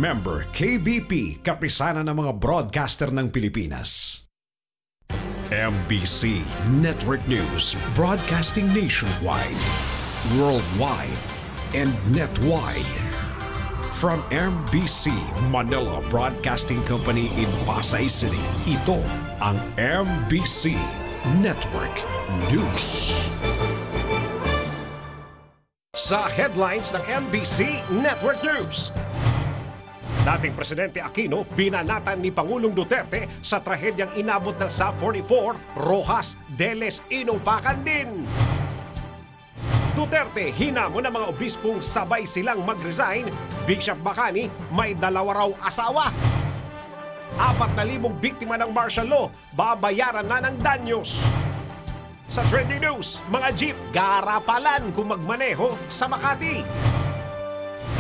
Member KBP, kapisanan ng mga broadcaster ng Pilipinas. MBC Network News, broadcasting nationwide, worldwide, and netwide. From MBC Manila Broadcasting Company in Pasay City, ito ang MBC Network News. Sa headlines ng MBC Network News. Dating Presidente Aquino, binanatan ni Pangulong Duterte sa trahedyang inabot ng SAF-44, Rojas, Deles, inupakan din. Duterte, hinamon ng mga obispong sabay silang mag-resign. Bishop Bacani, may 2 raw asawa. 4,000 biktima ng martial law, babayaran na ng danyos. Sa trending news, mga jeep, garapalan kung magmaneho sa Makati.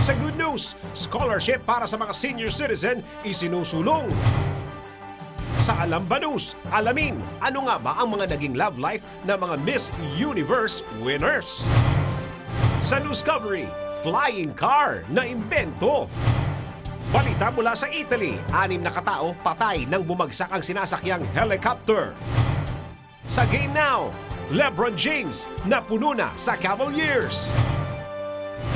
Sa good news, scholarship para sa mga senior citizen isinusulong. Sa Alam Ba News, alamin ano nga ba ang mga naging love life ng mga Miss Universe winners. Sa Newscovery, flying car na imbento. Balita mula sa Italy, 6 na katao patay nang bumagsak ang sinasakyang helicopter. Sa Game Now, LeBron James napuno na sa Cavaliers.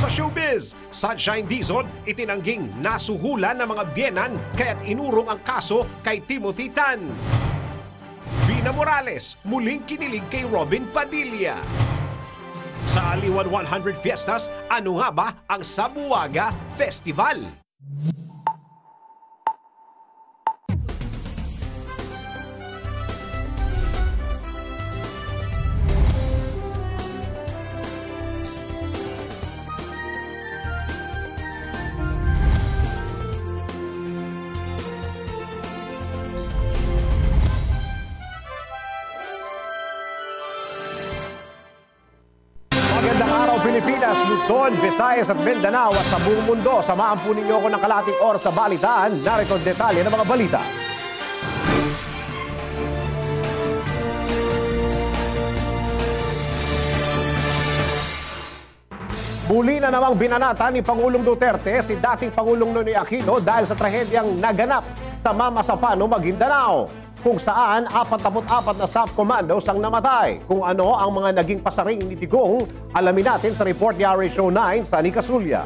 Sa showbiz, Sunshine Dizon itinangging nasuhulan ng mga biyenan kaya't inurong ang kaso kay Timothy Tan. Vina Morales muling kinilig kay Robin Padilla. Sa Aliwan 100 Fiestas, ano nga ba ang Sabuaga Festival? Pilipinas, Luzon, Visayas at Mindanao at sa buong mundo. Samahan po ninyo ako ng kalating oras sa balitaan. Narito ang detalye ng mga balita. Muli na namang binanatan ni Pangulong Duterte si dating Pangulong Nonoy Aquino dahil sa trahedyang naganap sa Mamasapano, Maguindanao, kung saan 44 na SAF commandos ang namatay. Kung ano ang mga naging pasaring ni Digong, alamin natin sa report ni RA Show 9 sa Nicasulia.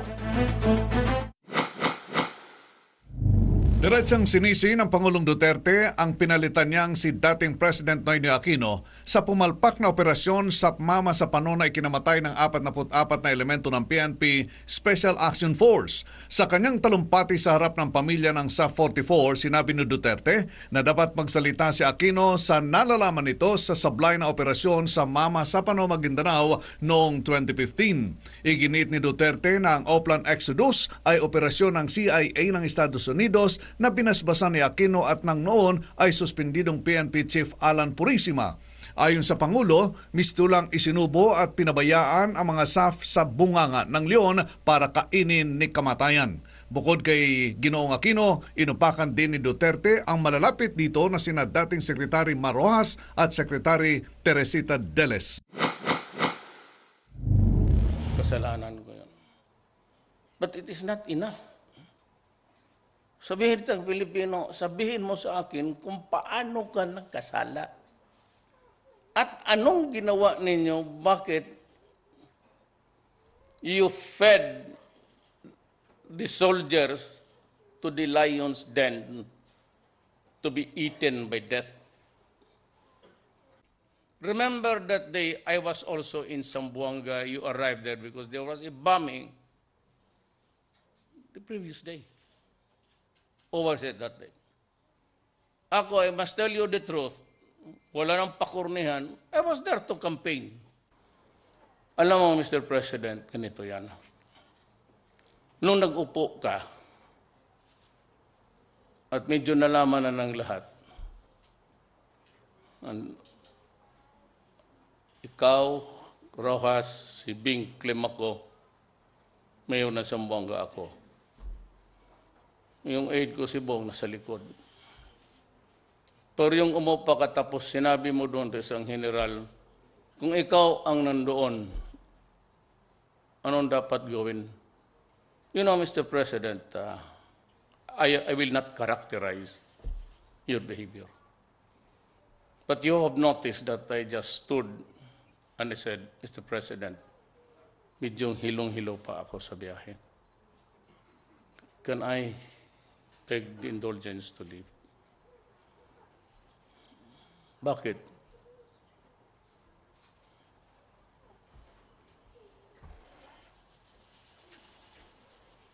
Diretsang sinisi ng Pangulong Duterte ang pinalitan niyang si dating President Noynoy Aquino sa pumalpak na operasyon sa Mamasapano na ikinamatay ng 44 na elemento ng PNP Special Action Force. Sa kanyang talumpati sa harap ng pamilya ng SAF-44, sinabi ni Duterte na dapat magsalita si Aquino sa nalalaman nito sa sablay na operasyon sa Mamasapano, Maguindanao noong 2015. Iginit ni Duterte na ang Oplan Exodus ay operasyon ng CIA ng Estados Unidos na binasbasan ni Aquino at nang noon ay suspendidong PNP Chief Alan Purisima. Ayon sa Pangulo, mistulang isinubo at pinabayaan ang mga SAF sa bunganga ng leon para kainin ni kamatayan. Bukod kay Ginoong Aquino, inupakan din ni Duterte ang malalapit dito na sina dating Secretary Mar Rojas at Secretary Teresita Deles. Kasalanan ko yun. But it is not enough. Sabihin ng Pilipino, sabihin mo sa akin kung paano ka nagkasala. At anong ginawa ninyo, bakit you fed the soldiers to the lion's den to be eaten by death? Remember that day I was also in Zamboanga. You arrived there because there was a bombing the previous day. Or was it that day? Ako, I must tell you the truth. Wala nang pakurnihan. I was there to campaign. Alam mo, Mr. President, ganito yan. Nung nag-upo ka, at medyo nalaman na ng lahat, ikaw, Rojas, si Bing Climaco, mayor na Zamboanga ako. Yung aide ko si Bong nasa likod. Pero yung umupa ka tapos sinabi mo doon sa isang general, kung ikaw ang nandoon, anong dapat gawin? You know, Mr. President, I will not characterize your behavior. But you have noticed that I just stood and I said, Mr. President, medyo hilong-hilo pa ako sa biyahe. Can I beg the indulgence to leave? Bakit?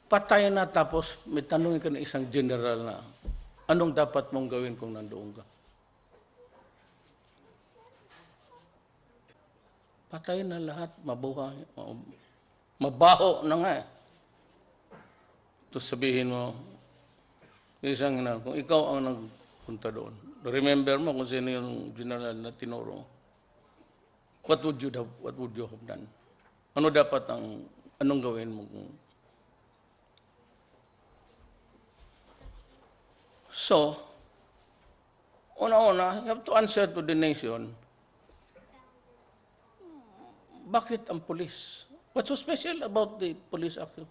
Patay na tapos may tanongin ka ng isang general na anong dapat mong gawin kung nandoon ka? Patay na lahat, mabuhay, mabaho na nga eh. Tapos sabihin mo, isang na, kung ikaw ang nagpunta doon, remember mo kung sino yung general na tinuro mo. What would you have done? Ano dapat anong gawin mo? So, una-una, you have to answer to the nation, bakit ang police? What's so special about the police action?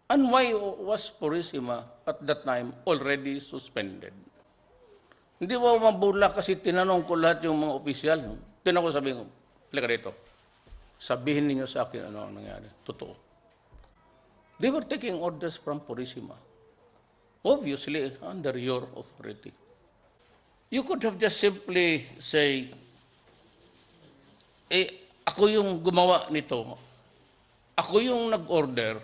And why was Purisima at that time already suspended? Hindi mo mabula kasi tinanong ko lahat yung mga opisyal. Tinanong ko sabihin ko, halika dito. Sabihin ninyo sa akin ano ang nangyari. Totoo. They were taking orders from Purisima. Obviously, under your authority. You could have just simply say, ako yung gumawa nito. Ako yung nag-order.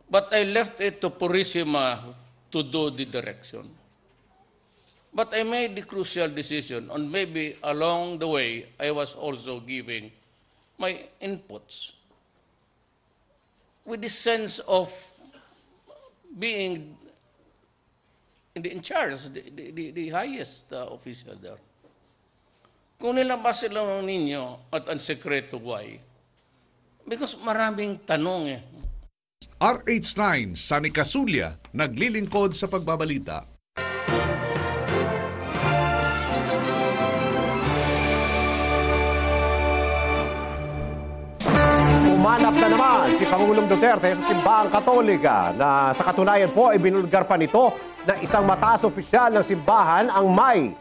But I left it to Purisima to do the direction. But I made the crucial decision, and maybe along the way, I was also giving my inputs with the sense of being in charge, the highest official there. Kung nilabas sila ninyo at ang sekreto why, because maraming tanong eh. RH9, Sunny Casulia, naglilingkod sa pagbabalita. Umanap na naman si Pangulong Duterte sa simbahang Katolika na sa katunayan po ay binulgar pa nito na isang mataas opisyal ng simbahan ang may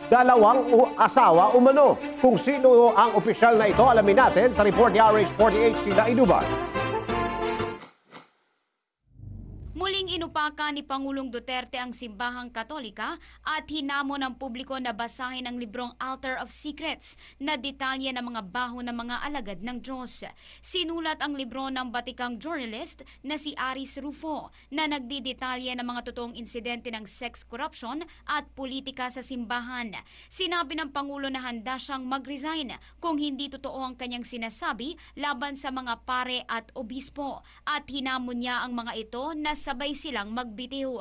dalawang asawa umano. Kung sino ang opisyal na ito, alamin natin sa report ni RH48 Sheila Idubas. Muling inupaka ni Pangulong Duterte ang simbahang Katolika at hinamon ng publiko na basahin ang librong Altar of Secrets na detalye ng mga baho ng mga alagad ng Diyos. Sinulat ang libro ng batikang journalist na si Aris Rufo na nagdidetalye ng mga totoong insidente ng sex corruption at politika sa simbahan. Sinabi ng Pangulo na handa siyang mag-resign kung hindi totoo ang kanyang sinasabi laban sa mga pare at obispo at hinamon niya ang mga ito na sabay silang magbitiw.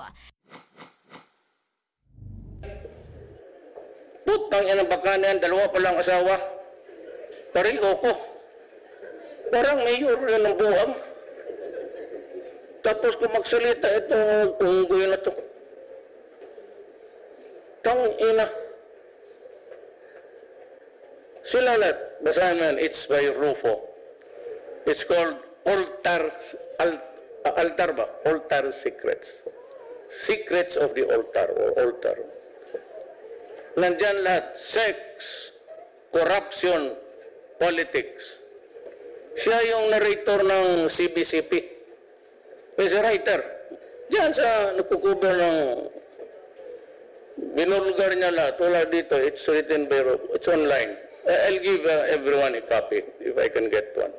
Putang yan ang baka na yan, dalawa palang asawa. Pareho ko. Parang mayor yan ng buhang. Tapos kung magsalita itong unggoy na to. Tang ina. Sila lahat. Basahin man, it's by Rufo. It's called Altar Secrets. Secrets of the altar or altar. Nandyan lahat. Sex, corruption, politics. Siya yung narrator ng CBCP. He's a writer. Diyan sa nagkukuber ng binulgar niya lahat. Wala dito. It's written by Rufo. It's online. I'll give everyone a copy if I can get one.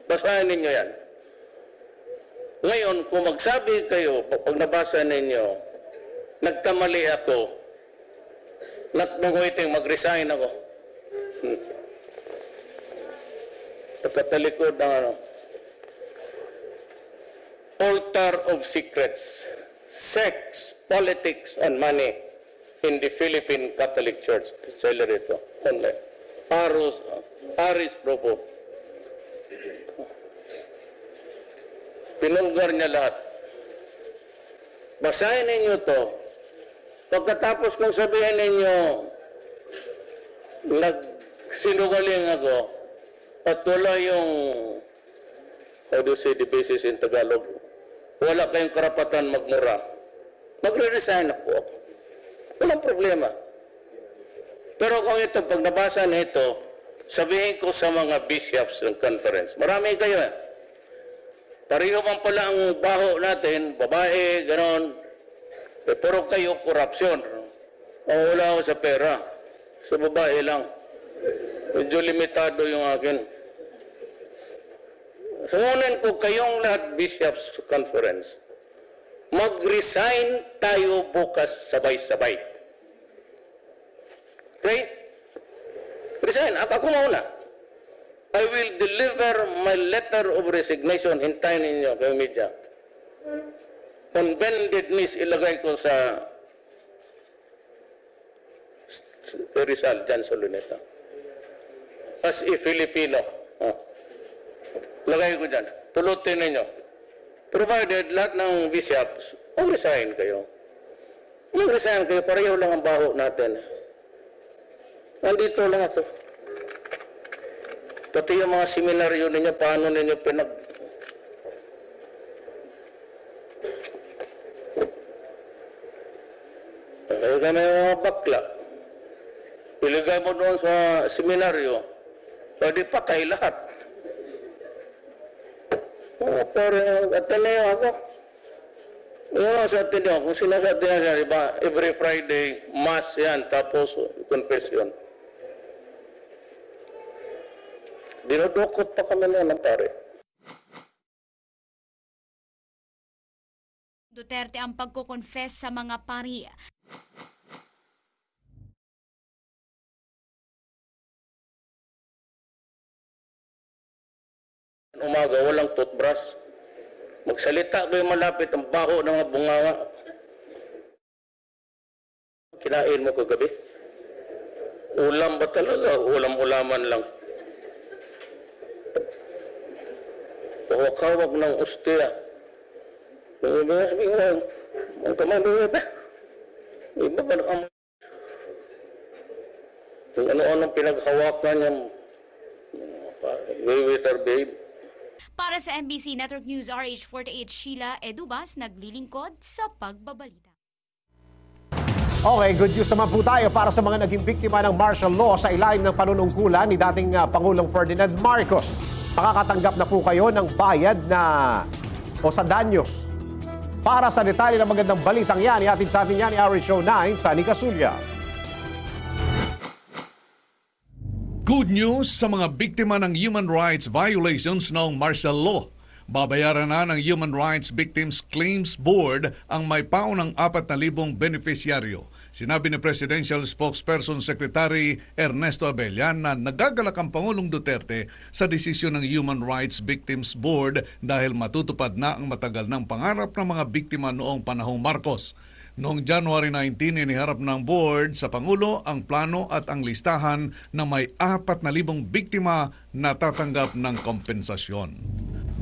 Basahin ninyo yan. Ngayon, kung magsabi kayo, pag nabasa ninyo, nagkamali ako, nagmagoiting, mag-resign ako. Pagkatalikod ng ano, Altar of Secrets, Sex, Politics, and Money in the Philippine Catholic Church. Sila rito, online. Aris Rufo. Pinulgar niya lahat. Basahin ninyo to. Pagkatapos kung sabihin ninyo, nagsinungaling ako, at wala yung, how do you say the basis in Tagalog, wala kayong karapatan magmura, magre-resign ako. Walang problema. Pero kung ito, pag nabasa nito, sabihin ko sa mga bishops ng conference, marami kayo eh. Pareho man pala ang baho natin, babae, ganon. Eh, pero kayo, korupsyon. Wala ako sa pera. Sa babae lang. Medyo limitado yung akin. Sungunin ko kayong lahat, bishops conference. Mag-resign tayo bukas sabay-sabay. Okay? Resign. Ako mauna. I will deliver my letter of resignation. Hintayin ninyo kayo media. On bended knees, ilagay ko sa Rizal, Jan Soloneta. As a Filipino. Lagay ko dyan. Pulutin ninyo. Provided lahat ng bishops, mag-resign kayo. Mag-resign kayo, pareho lang ang baho natin. Nandito lahat. Pati yung mga seminaryo ninyo, paano ninyo pinag... Kaya kami mga bakla. Iligay mo doon sa seminaryo, pwede patay lahat. Pero Ateneo ako. Yung sa Ateneo, kung sinasabi niya, diba, every Friday, mass yan, tapos confession. Dinudukot pa kami na ng pare. Duterte ang pagko-confess sa mga pari. Umaga, walang toothbrush. Magsalita kayo malapit ang baho ng mga bunganga. Kinain mo kagabi? Ulam ba talaga? Ulam-ulaman lang. Kawak-kawak ng ustia. Yung iba sabihin ko, ang kamay mo iba. Iba ba ang... Yung ano-anong pinaghawakan niya. Waiter, babe. Para sa MBC Network News RH48, Sheila Edubas, naglilingkod sa pagbabalita. Okay, good news naman po tayo para sa mga naging biktima ng martial law sa ilalim ng panunungkulan ni dating Pangulong Ferdinand Marcos. Makakatanggap na po kayo ng bayad na o sa danyos. Para sa detalye ng magandang balitang yan, ihatid sa atin yan ni RH Show 9, Sunny Casulia. Good news sa mga biktima ng human rights violations noong martial law. Babayaran na ng Human Rights Victims Claims Board ang may paunang 4,000 beneficiaryo. Sinabi ni Presidential Spokesperson Secretary Ernesto Abella na nagagalak ang Pangulong Duterte sa desisyon ng Human Rights Victims Board dahil matutupad na ang matagal ng pangarap ng mga biktima noong panahong Marcos. Noong January 19, iniharap ng board sa Pangulo ang plano at ang listahan na may 4,000 biktima na tatanggap ng kompensasyon.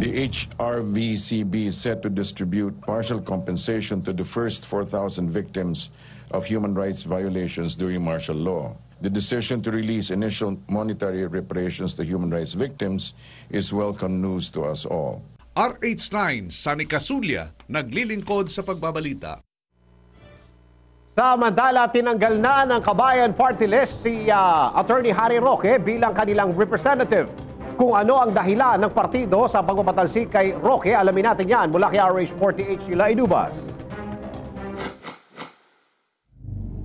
The HRVCB is set to distribute partial compensation to the first 4,000 victims of human rights violations during martial law. The decision to release initial monetary reparations to human rights victims is welcome news to us all. RH9, Sunny Casulia, naglilingkod sa pagbabalita. Samantala, tinanggal na ng Kabayan Party List si Attorney Harry Roque bilang kanilang representative. Kung ano ang dahilan ng partido sa pagpapatalsik kay Roque, alamin natin yan mula kay RH48, Sheila Edubas.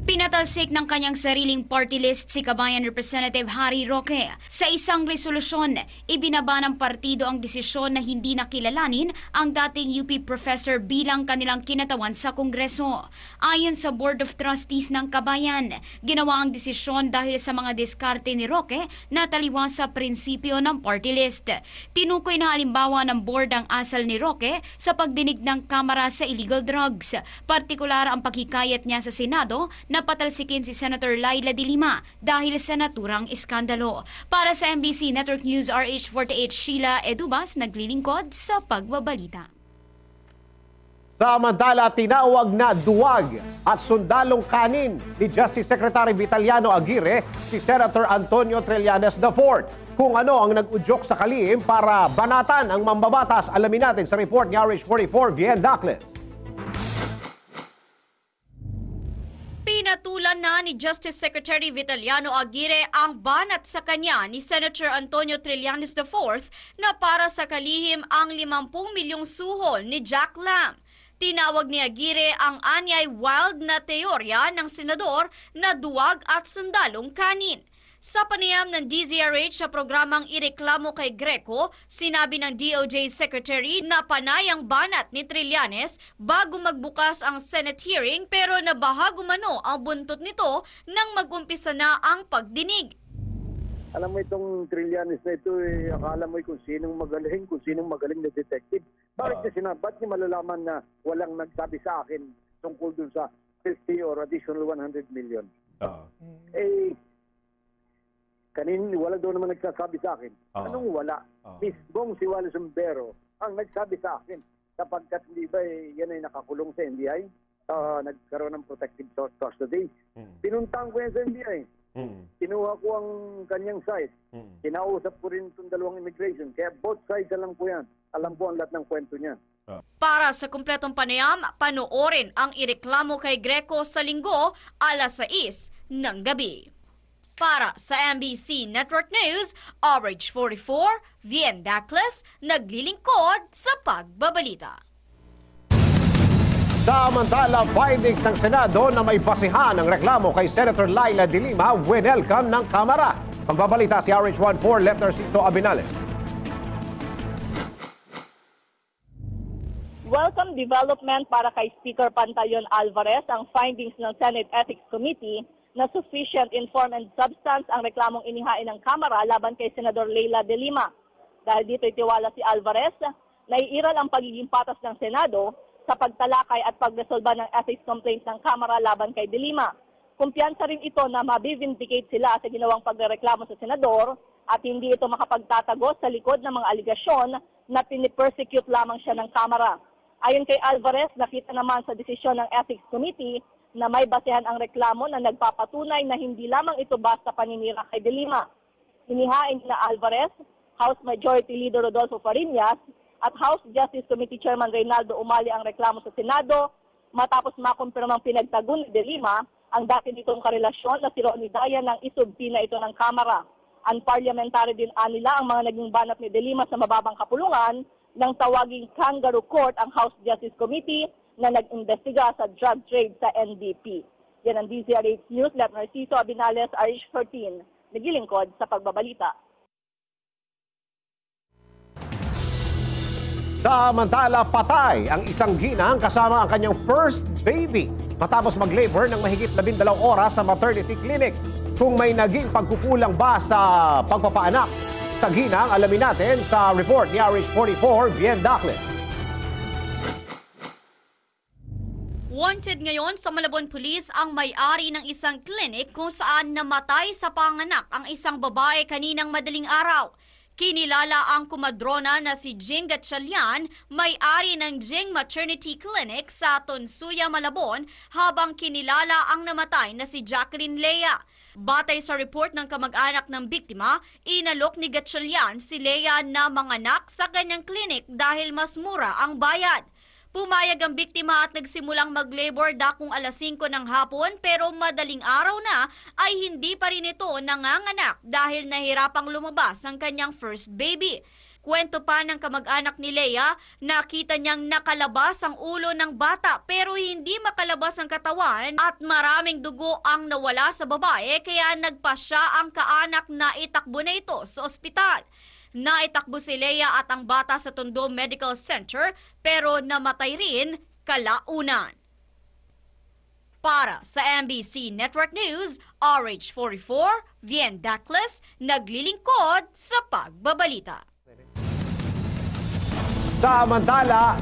Pinatalsik ng kanyang sariling party list si Kabayan Representative Harry Roque. Sa isang resolusyon, ibinaba ng partido ang desisyon na hindi nakilalanin ang dating UP professor bilang kanilang kinatawan sa Kongreso. Ayon sa Board of Trustees ng Kabayan, ginawa ang desisyon dahil sa mga diskarte ni Roque na taliwas sa prinsipyo ng party list. Tinukoy na halimbawa ng board ang asal ni Roque sa pagdinig ng Kamara sa illegal drugs, partikular ang paghikayat niya sa Senado na patalsikin si Senator Laila de Lima dahil sa naturang iskandalo. Para sa MBC Network News RH48, Sheila Edubas, naglilingkod sa pagbabalita. Samantala, tinawag na duwag at sundalong kanin ni Justice Secretary Vitaliano Aguirre si Senator Antonio Trillanes IV. Kung ano ang nag-udyok sa kalihim para banatan ang mambabatas, alamin natin sa report ni RH44 Vien Dacles. Pinatulan na ni Justice Secretary Vitaliano Aguirre ang banat sa kanya ni Senator Antonio Trillanes IV na para sa kalihim ang 50 milyong suhol ni Jack Lam. Tinawag ni Aguirre ang anyay wild na teorya ng senador na duwag at sundalong kanin. Sa panayam ng DZRH sa programang Ireklamo kay Greco, sinabi ng DOJ Secretary na panay ang banat ni Trillanes bago magbukas ang Senate hearing pero nabaha gumano ang buntot nito nang mag-umpisa na ang pagdinig. Alam mo itong Trillanes na ito, akala mo kung sinong magaling na detective. Bakit niya malalaman na walang nagsabi sa akin tungkol dun sa 50 or additional 100 million? Wala daw naman nagsasabi sa akin. Anong wala? Mismong si Wallace Umbero ang nagsabi sa akin. Sapagkat hindi ba yan ay nakakulong sa NBI? Nagkaroon ng protective custody. Pinuntahan ko yan sa NBI. Kinuha ko ang kanyang side. Kinausap ko rin itong dalawang immigration. Kaya both sides alam ko yan. Alam ko ang lahat ng kwento niya. Para sa kumpletong panayam, panoorin ang Ireklamo kay Greco sa Linggo, alas 6 ng gabi. Para sa MBC Network News, RH44, Vien Dacles, naglilingkod sa pagbabalita. Samantala, findings ng Senado na may basihan ng reklamo kay Senator Laila de Lima, winelcome ng Kamara. Pagbabalita si RH14, Lieutenant Ciso Abinales. Welcome development para kay Speaker Pantaleon Alvarez ang findings ng Senate Ethics Committee na sufficient in form and substance ang reklamong inihain ng Kamara laban kay Senador Laila de Lima. Dahil dito itiwala si Alvarez, naiiral ang pagiging patas ng Senado sa pagtalakay at pagresolba ng ethics complaint ng Kamara laban kay de Lima. Kumpiyansa rin ito na mabivindicate sila sa ginawang pagreklamo sa Senador at hindi ito makapagtatagos sa likod ng mga aligasyon na pinipersecute lamang siya ng Kamara. Ayon kay Alvarez, nakita naman sa desisyon ng Ethics Committee na may basehan ang reklamo na nagpapatunay na hindi lamang ito basta paninira kay de Lima. Inihain na Alvarez, House Majority Leader Rodolfo Fariñas, at House Justice Committee Chairman Reynaldo Umali ang reklamo sa Senado matapos makumpirmang pinagtagun ni de Lima ang dati nitong karelasyon na si Ronnie Dayan ng isubpina ito ng Kamara. Unparliamentary din nila ang mga naging banat ni de Lima sa mababang kapulungan nang tawaging kangaroo court ang House Justice Committee na nag-imbestiga sa drug trade sa NDP. Yan ang DZRH News, Lieutenant Ciso Abinales, RH14, nagilingkod sa pagbabalita. Samantala, patay ang isang ginang kasama ang kanyang first baby matapos mag-labor ng mahigit 12 oras sa maternity clinic. Kung may naging pagkukulang ba sa pagpapaanak sa ginang, alamin natin sa report ni RH44 Vien Dacles. Wanted ngayon sa Malabon Police ang may-ari ng isang clinic kung saan namatay sa panganak ang isang babae kaninang madaling araw. Kinilala ang kumadrona na si Jing Gatchalian, may-ari ng Jing Maternity Clinic sa Tonsuya, Malabon, habang kinilala ang namatay na si Jacqueline Lea. Batay sa report ng kamag-anak ng biktima, inalok ni Gatchalian si Lea na manganak sa kanyang clinic dahil mas mura ang bayad. Pumayag ang biktima at nagsimulang mag-labor dakong alas 5 ng hapon pero madaling araw na ay hindi pa rin ito nanganganak dahil nahirapang lumabas ang kanyang first baby. Kwento pa ng kamag-anak ni Lea, nakita niyang nakalabas ang ulo ng bata pero hindi makalabas ang katawan at maraming dugo ang nawala sa babae kaya nagpasya ang kaanak na itakbo na ito sa ospital. Naitakbo si Lea at ang bata sa Tondo Medical Center pero namatay rin kalaunan. Para sa MBC Network News, RH44, Vien Dacles, naglilingkod sa pagbabalita. Samantala,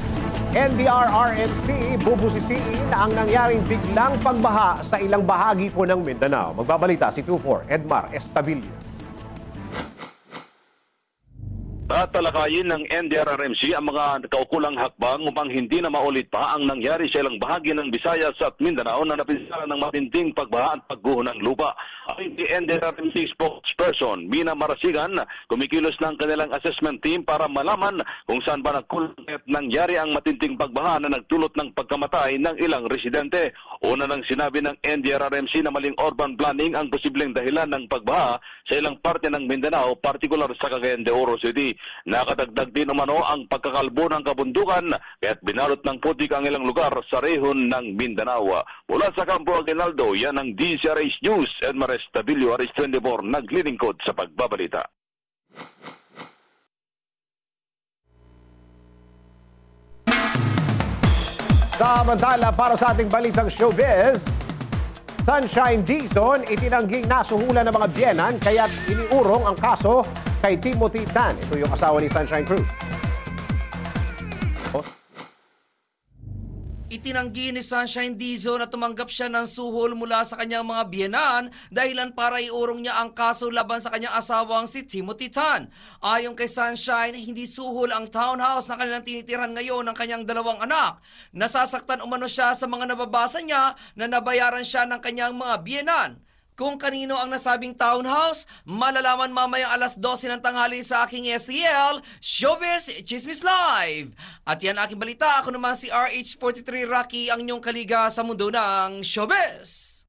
NDR-RNC bubusisiin ang nangyaring biglang pagbaha sa ilang bahagi po ng Mindanao. Magbabalita si 24 Edmar Estabillo. Tatalakayin ng NDRRMC ang mga kaukulang hakbang upang hindi na maulit pa ang nangyari sa ilang bahagi ng Visayas at Mindanao na napinsala ng matinding pagbaha at pagguho ng lupa. Ayon kay NDRRMC spokesperson Mina Marasigan, kumikilos ng kanilang assessment team para malaman kung saan ba nagkulang at nangyari ang matinding pagbaha na nagdulot ng pagkamatay ng ilang residente. Una nang sinabi ng NDRRMC na maling urban planning ang posibleng dahilan ng pagbaha sa ilang parte ng Mindanao, partikular sa Cagayan de Oro City. Nakadagdag din umano ang pagkakalbo ng kabundukan kaya't binalot ng putik ang ilang lugar sa rehon ng Mindanao. Mula sa Campo Aguinaldo, yan ang DZRH News. Edmares Tabilio, Aris 24, naglilingkod sa pagbabalita. Samantala, para sa ating balitang showbiz, Sunshine Dizon itinangging nasuhulan ng mga biyenan kaya't iniurong ang kaso kay Timothy Tan. Ito yung asawa ni Sunshine Cruz. Itinanggi ni Sunshine Dizon na tumanggap siya ng suhol mula sa kanyang mga biyenan dahilan para iurong niya ang kaso laban sa kanyang asawang si Timothy Tan. Ayon kay Sunshine, hindi suhol ang townhouse na kanilang tinitiran ngayon ng kanyang dalawang anak. Nasasaktan umano siya sa mga nababasa niya na nabayaran siya ng kanyang mga biyenan. Kung kanino ang nasabing townhouse, malalaman mamayang alas 12 ng tanghali sa aking STL, Showbiz Chismis Live. At yan aking balita, ako naman si RH43 Rocky, ang inyong kaliga sa mundo ng showbiz.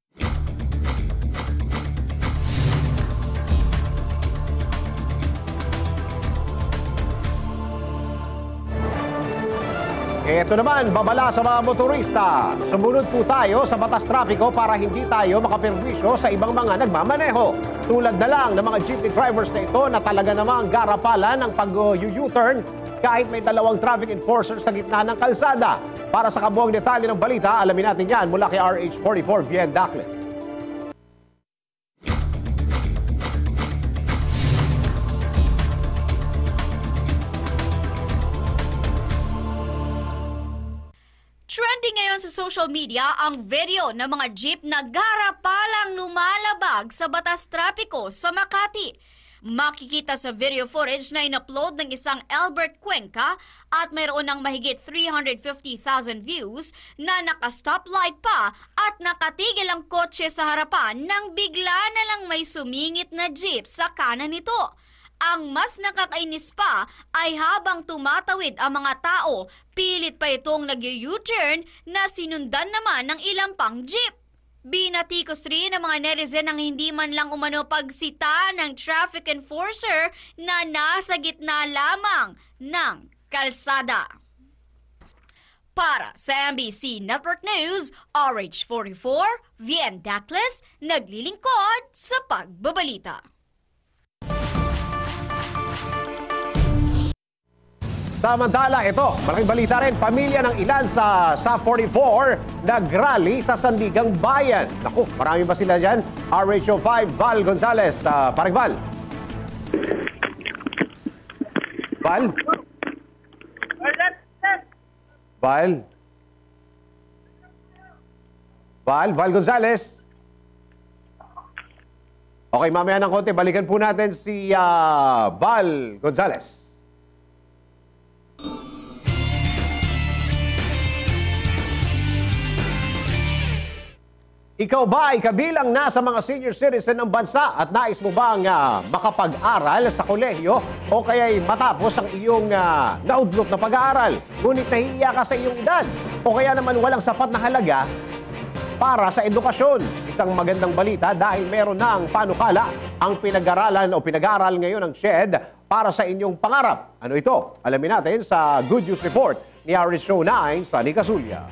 Ito naman, babala sa mga motorista. Sumunod po tayo sa batas trapiko para hindi tayo makaperwisyo sa ibang mga nagmamaneho. Tulad na lang ng mga jeepney drivers na ito na talaga namang garapalan ng pag-U-turn kahit may dalawang traffic enforcers sa gitna ng kalsada. Para sa kabuang detalye ng balita, alamin natin yan mula kay RH44 Vien Dacles. Trending ngayon sa social media ang video ng mga jeep na garapalang lumalabag sa batas trapiko sa Makati. Makikita sa video footage na in-upload ng isang Albert Cuenca at mayroon ng mahigit 350,000 views na naka-stoplight pa at nakatigil ang kotse sa harapan nang bigla na lang may sumingit na jeep sa kanan nito. Ang mas nakakainis pa ay habang tumatawid ang mga tao, pilit pa itong nag-U-turn na sinundan naman ng ilang pang jeep. Binatikos rin ng mga netizen ang hindi man lang umano pagsita ng traffic enforcer na nasa gitna lamang ng kalsada. Para sa MBC Network News, RH44, Vien Dacles, naglilingkod sa pagbabalita. Samantala, ito, malaking balita rin, pamilya ng ilan sa 44 nag-rally sa Sandigang Bayan. Naku, marami ba sila dyan? RH05, Val Gonzales. Parang Val. Val? Val? Val Gonzales? Okay, mamaya ng konti, balikan po natin si Val Gonzales. Ikaw ba ay kabilang na sa mga senior citizen ng bansa at nais mo bang makapag-aral sa kolehiyo o kaya'y matapos ang iyong naudlot na pag-aaral? Ngunit nahihiya ka sa iyong edad o kaya naman walang sapat na halaga para sa edukasyon. Isang magandang balita dahil meron ng panukala ang pinag-aralan o pinag-aaral ngayon ng SHED para sa inyong pangarap. Ano ito? Alamin natin sa Good News Report ni RH Show 9 sa Nicasulia.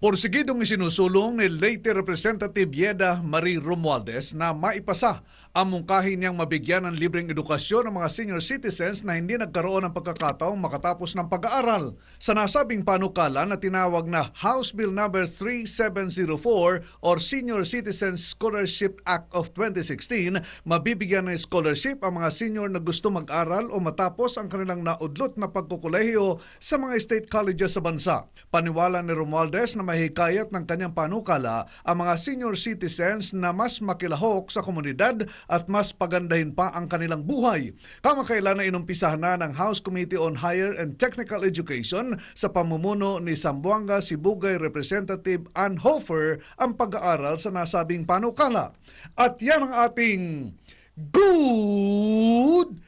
Porsigidong isinusulong ni late Representative Yeda Marie Romualdez na maipasa Amungkahin niyang mabigyan ng libreng edukasyon ng mga senior citizens na hindi nagkaroon ng pagkakataong makatapos ng pag-aaral. Sa nasabing panukala na tinawag na House Bill No. 3704 or Senior Citizens Scholarship Act of 2016, mabibigyan ng scholarship ang mga senior na gusto mag-aral o matapos ang kanilang naudlot na pagkukolehiyo sa mga state colleges sa bansa. Paniwala ni Romualdez na mahikayat ng kanyang panukala ang mga senior citizens na mas makilahok sa komunidad at mas pagandahin pa ang kanilang buhay. Kamakailan na inumpisahan na ng House Committee on Higher and Technical Education sa pamumuno ni Zamboanga Sibugay Representative Ann Hofer ang pag-aaral sa nasabing panukala. At yan ang ating Good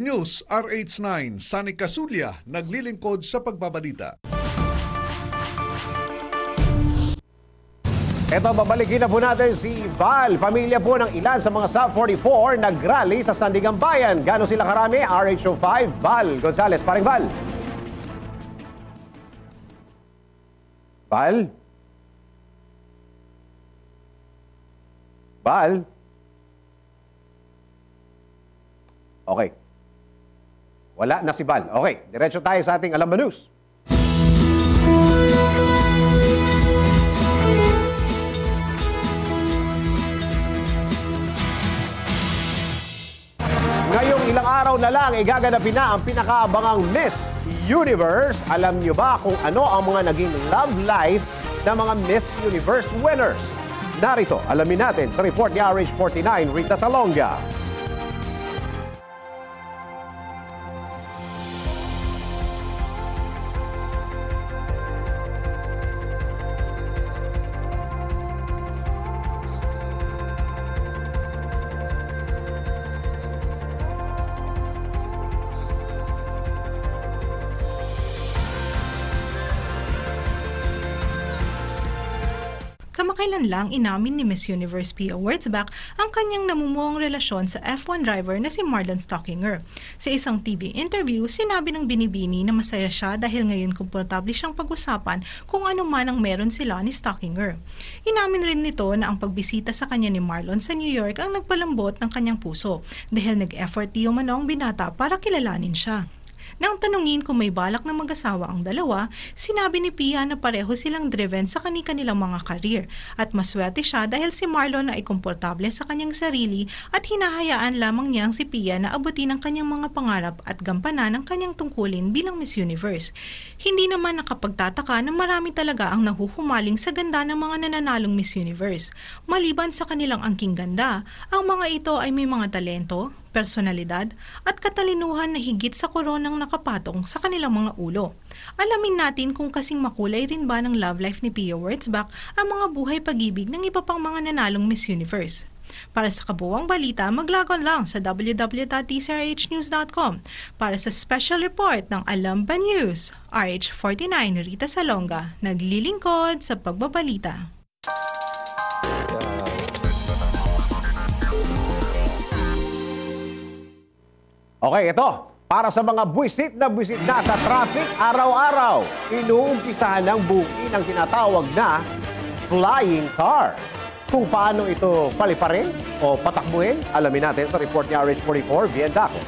News. RH9, Sunny Casulia, naglilingkod sa pagbabalita. Ito, babalikin na po natin si Val. Pamilya po ng ilan sa mga Sub 44 nag-rally sa Sandigan Bayan. Gano'n sila karami? RH05, Val Gonzales. Paring Val. Val? Val? Okay. Wala na si Val. Okay, diretso tayo sa ating Alam Ba News. Ngayong ilang araw na lang, igaganapin na ang pinakaabangang Miss Universe. Alam niyo ba kung ano ang mga naging love life ng mga Miss Universe winners? Narito, alamin natin sa report ni RH49, Rita Salonga. Kamakailan lang inamin ni Miss Universe Pia Wurtzbach ang kanyang namumuong relasyon sa F1 driver na si Marlon Stockinger. Sa isang TV interview, sinabi ng Binibini na masaya siya dahil ngayon komportable siyang pag-usapan kung ano man ang meron sila ni Stockinger. Inamin rin nito na ang pagbisita sa kanya ni Marlon sa New York ang nagpalambot ng kanyang puso dahil nag-effort di umano ang binata para kilalanin siya. Nang tanungin kung may balak na mag-asawa ang dalawa, sinabi ni Pia na pareho silang driven sa kanilang mga karir at maswerte siya dahil si Marlon ay komportable sa kanyang sarili at hinahayaan lamang niyang si Pia na abutin ang kanyang mga pangarap at gampanan ang kanyang tungkulin bilang Miss Universe. Hindi naman nakapagtataka na marami talaga ang nahuhumaling sa ganda ng mga nananalong Miss Universe. Maliban sa kanilang angking ganda, ang mga ito ay may mga talento, personalidad at katalinuhan na higit sa koronang nakapatong sa kanilang mga ulo. Alamin natin kung kasing makulay rin ba ng love life ni Pia Wurtzbach ang mga buhay pag-ibig ng iba pang mga nanalong Miss Universe. Para sa kabuuang balita, maglagon lang sa www.tsrhnews.com. Para sa special report ng Alam Ba News, RH49 Rita Salonga, naglilingkod sa pagbabalita. Okay, ito. Para sa mga buwisit na sa traffic araw-araw, inuumpisahan ng booking ang tinatawag na flying car. Kung paano ito paliparin o patakbuhin, alamin natin sa report ni RH44, Bien Daco.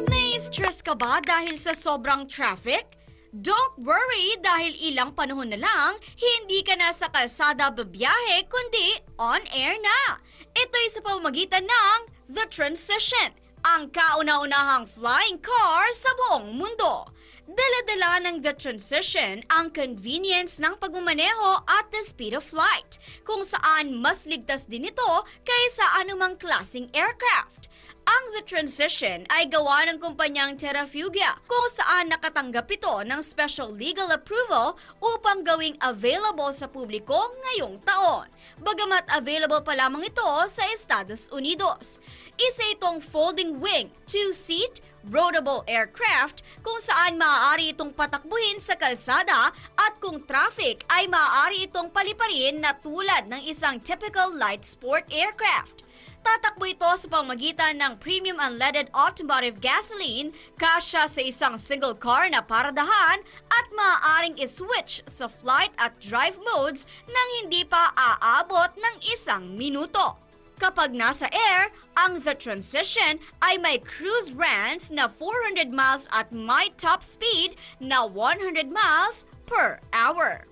Nai-stress ka ba dahil sa sobrang traffic? Don't worry dahil ilang panahon na lang, hindi ka na sa kalsada babiyahe kundi on air na. Ito'y sa pamamagitan ng The Transition, ang kauna-unahang flying car sa buong mundo. Dala-dala ng The Transition ang convenience ng pagmamaneho at the speed of flight, kung saan mas ligtas din ito kaysa anumang klaseng aircraft. Ang The Transition ay gawa ng kumpanyang Terrafugia kung saan nakatanggap ito ng special legal approval upang gawing available sa publiko ngayong taon. Bagamat available pa lamang ito sa Estados Unidos. Isa itong folding wing, two-seat, roadable aircraft kung saan maaari itong patakbuhin sa kalsada at kung traffic ay maaari itong paliparin na tulad ng isang typical light sport aircraft. Tatakbo ito sa pamamagitan ng premium unleaded automotive gasoline, kasya sa isang single car na paradahan at maaaring iswitch sa flight at drive modes nang hindi pa aabot ng 1 minuto. Kapag nasa air, ang The Transition ay may cruise range na 400 miles at may top speed na 100 miles per hour.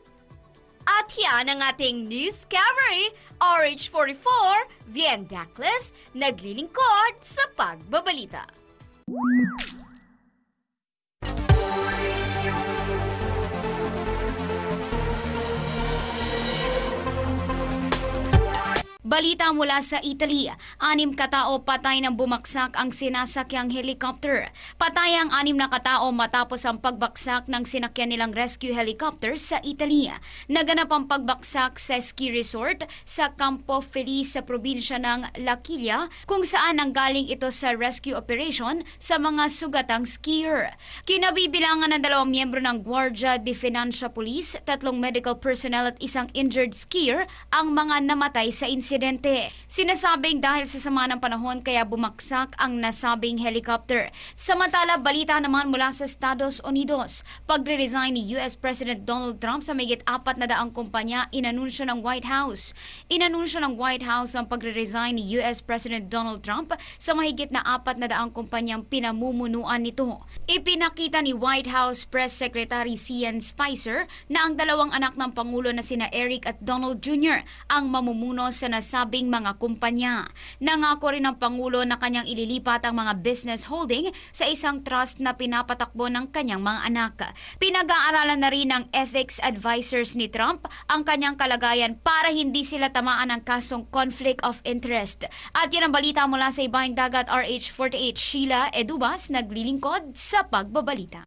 At yan ang ating Discovery RH44 Vien Dacles, naglilingkod sa pagbabalita. Balita mula sa Italy, 6 katao patay nang bumaksak ang sinasakyang helicopter. Patay ang 6 na katao matapos ang pagbaksak ng sinakyan nilang rescue helicopter sa Italy. Naganap ang pagbaksak sa ski resort sa Campo Feliz sa probinsya ng L'Aquila, kung saan nanggaling ito sa rescue operation sa mga sugatang skier. Kinabibilangan ng 2 miyembro ng Guardia de Financia Police, 3 medical personnel at 1 injured skier ang mga namatay sa insidente. Sinasabing dahil sa sama ng panahon kaya bumaksak ang nasabing helicopter. Samantala, balita naman mula sa Estados Unidos. Pagre-resign ni US President Donald Trump sa mahigit 400 kumpanya, inanunsyo ng White House. Inanunsyo ng White House ang pagre-resign ni US President Donald Trump sa mahigit na 400 kumpanyang pinamumunuan nito. Ipinakita ni White House Press Secretary Sean Spicer na ang 2 anak ng Pangulo na sina Eric at Donald Jr. ang mamumuno sa nasabing mga kumpanya. Nangako rin ng Pangulo na kanyang ililipat ang mga business holding sa isang trust na pinapatakbo ng kanyang mga anak. Pinag-aaralan na rin ng ethics advisors ni Trump ang kanyang kalagayan para hindi sila tamaan ng kasong conflict of interest. At yan ang balita mula sa Ibahing Dagat. RH48 Sheila Edubas, naglilingkod sa pagbabalita.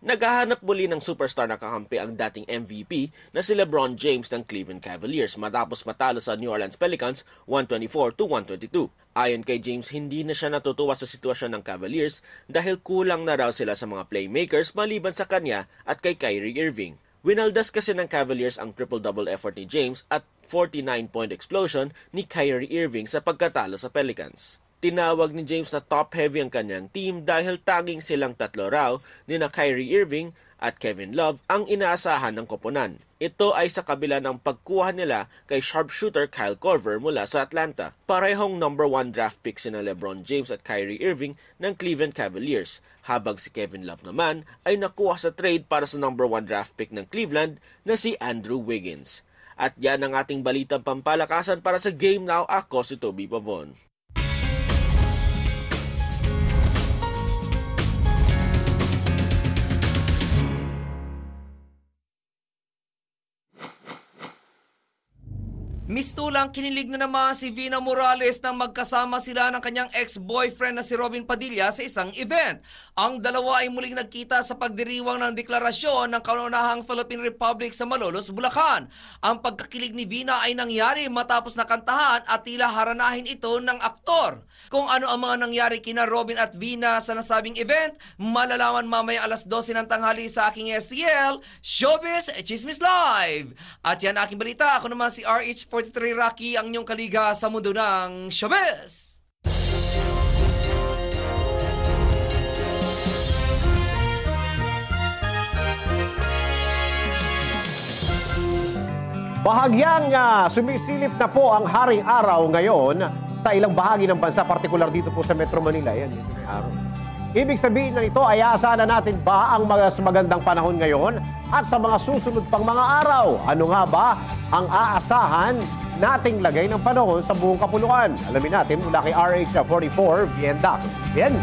Naghahanap muli ng superstar na kakampi ang dating MVP na si LeBron James ng Cleveland Cavaliers matapos matalo sa New Orleans Pelicans 124-122. Ayon kay James, hindi na siya natutuwa sa sitwasyon ng Cavaliers dahil kulang na raw sila sa mga playmakers maliban sa kanya at kay Kyrie Irving. Winaldas kasi ng Cavaliers ang triple-double effort ni James at 49-point explosion ni Kyrie Irving sa pagkatalo sa Pelicans. Tinawag ni James na top-heavy ang kanyang team dahil taging silang 3 raw ni na Kyrie Irving at Kevin Love ang inaasahan ng koponan. Ito ay sa kabila ng pagkuha nila kay sharpshooter Kyle Korver mula sa Atlanta. Parehong number 1 draft pick sina LeBron James at Kyrie Irving ng Cleveland Cavaliers, habang si Kevin Love naman ay nakuha sa trade para sa number 1 draft pick ng Cleveland na si Andrew Wiggins. At yan ang ating balitang pampalakasan para sa Game Now. Ako si Toby Pavon. Mistulang kinilig na naman si Vina Morales nang magkasama sila ng kanyang ex-boyfriend na si Robin Padilla sa isang event. Ang dalawa ay muling nagkita sa pagdiriwang ng deklarasyon ng kauna-unahang Philippine Republic sa Malolos, Bulacan. Ang pagkakilig ni Vina ay nangyari matapos nakantahan at tila haranahin ito ng aktor. Kung ano ang mga nangyari kina Robin at Vina sa nasabing event, malalaman mamaya alas 12 ng tanghali sa aking STL, Showbiz Chismis Live. At yan aking balita. Ako naman si RH43 Rocky, ang inyong kaliga sa mundo ng showbiz. Bahagyang sumisilip na po ang Haring Araw ngayon sa ilang bahagi ng bansa, partikular dito po sa Metro Manila. Yan, dito may araw. Ibig sabihin na ito ay aasahan na natin ba ang magandang panahon ngayon at sa mga susunod pang mga araw? Ano nga ba ang aasahan nating lagay ng panahon sa buong kapuluan? Alamin natin mula kay RH44 Vien Dacles. Vien.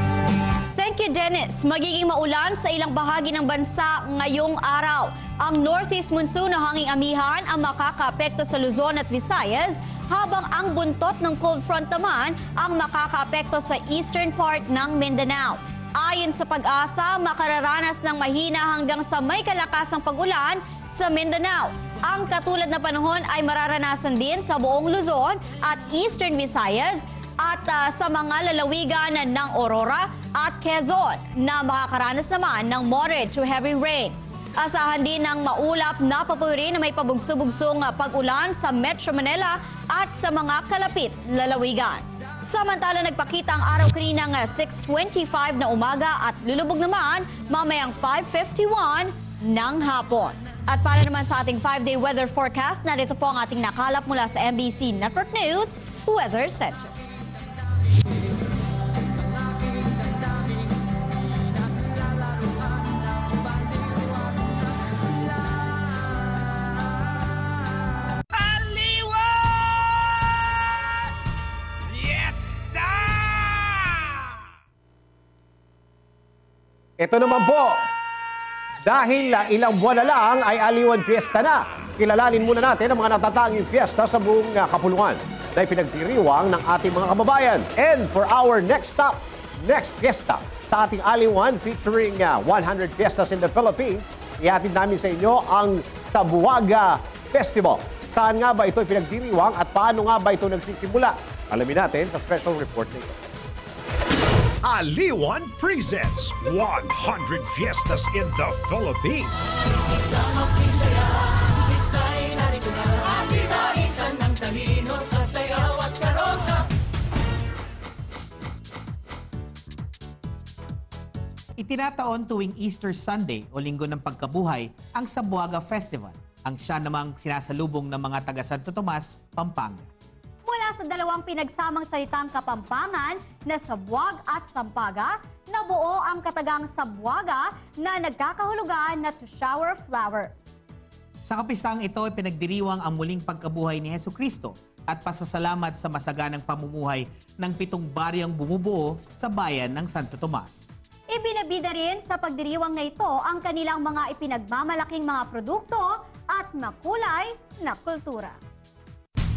Thank you, Dennis. Magiging maulan sa ilang bahagi ng bansa ngayong araw. Ang northeast monsoon na hanging amihan ang makakaapekto sa Luzon at Visayas, habang ang buntot ng cold front naman ang makakaapekto sa eastern part ng Mindanao. Ayon sa Pag-asa, makararanas ng mahina hanggang sa may kalakasang pag-ulan sa Mindanao. Ang katulad na panahon ay mararanasan din sa buong Luzon at Eastern Visayas at sa mga lalawigan ng Aurora at Quezon na makakaranas naman ng moderate to heavy rains. Asahan din ng maulap na papuri na may pabugso-bugsong pag-ulan sa Metro Manila at sa mga kalapit lalawigan. Samantala, nagpakita ang araw kaninang 6:25 na umaga at lulubog naman mamayang 5:51 ng hapon. At para naman sa ating 5-day weather forecast, narito po ang ating nakalap mula sa MBC Network News Weather Center. Ito naman po, dahil ilang buwan na lang ay Aliwan Fiesta na. Kilalanin muna natin ang mga natatanging fiesta sa buong kapulungan na ipinagdiriwang ng ating mga kababayan. And for our next stop, next fiesta sa ating Aliwan featuring 100 fiestas in the Philippines, ihatid namin sa inyo ang Sabuaga Festival. Saan nga ba ito ipinagdiriwang at paano nga ba ito nagsisimula? Alamin natin sa special report na ito. Aliwan presents 100 Fiestas in the Philippines. Isang pisaya, ista'y narito na. At ibaisan ng talino sa sayaw at karosa. Itinataon tuwing Easter Sunday o Linggo ng Pagkabuhay ang Sabuaga Festival, ang siya namang sinasalubong ng mga taga Santo Tomas, Pampanga. Mula sa dalawang pinagsamang salitang Kapampangan na Sabuag at Sampaga, nabuo ang katagang Sabuaga na nagkakahulugan na to shower flowers. Sa kapisang ito ay pinagdiriwang ang muling pagkabuhay ni Hesukristo at pasasalamat sa masaganang pamumuhay ng 7 baryang bumubuo sa bayan ng Santo Tomas. Ibinabida rin sa pagdiriwang na ito ang kanilang mga ipinagmamalaking mga produkto at makulay na kultura.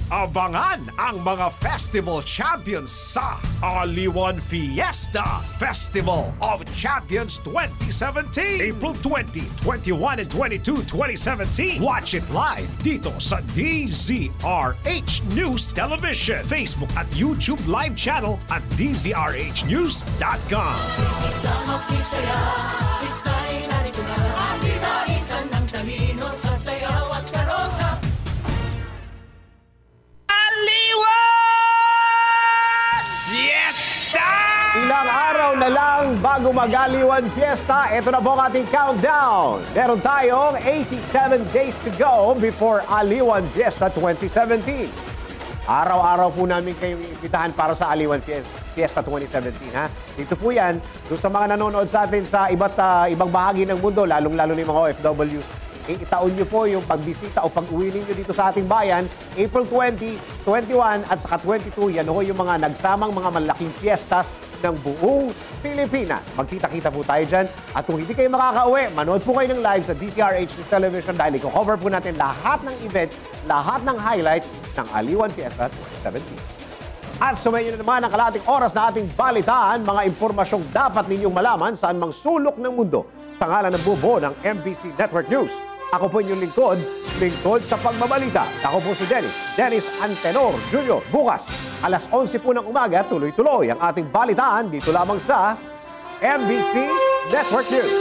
Abangan ang mga festival champions sa Aliwan Fiesta Festival of Champions 2017. April 20, 21, and 22, 2017. Watch it live dito sa DZRH News Television, Facebook at YouTube live channel at dzrhnews.com. Isang pisaya, ista'y narito na. At ibaisan ng talino sa sayaw at karosa. Ilang araw na lang bago mag-Aliwan Fiesta, ito na po ang ating countdown. Meron tayong 87 days to go before Aliwan Fiesta 2017. Araw-araw po namin kayong iimbitahan para sa Aliwan Fiesta 2017. Ha? Dito po yan, doon sa mga nanonood sa atin sa ibang bahagi ng mundo, lalong-lalo na yung mga OFW. Itaon nyo po yung pagbisita o pag-uwi ninyo dito sa ating bayan, April 20, 21 at saka 22. Yan ho yung mga nagsamang mga malaking fiestas ng buong Pilipinas. Magkita-kita po tayo dyan. At kung hindi kayo makakauwi, manood po kayo ng live sa DZRH Television dahil i-cover po natin lahat ng events, lahat ng highlights ng Aliwan Fiesta 2017. At sumayin na naman ang kalahating oras na ating balitaan, mga impormasyong dapat ninyong malaman saan mang sulok ng mundo sa ngalan ng bubo ng MBC Network News. Ako po inyong lingkod sa pagbabalita. Ako po si Dennis Antenor Jr. Bukas, alas 11 po ng umaga, tuloy-tuloy ang ating balitaan dito lamang sa MBC Network News.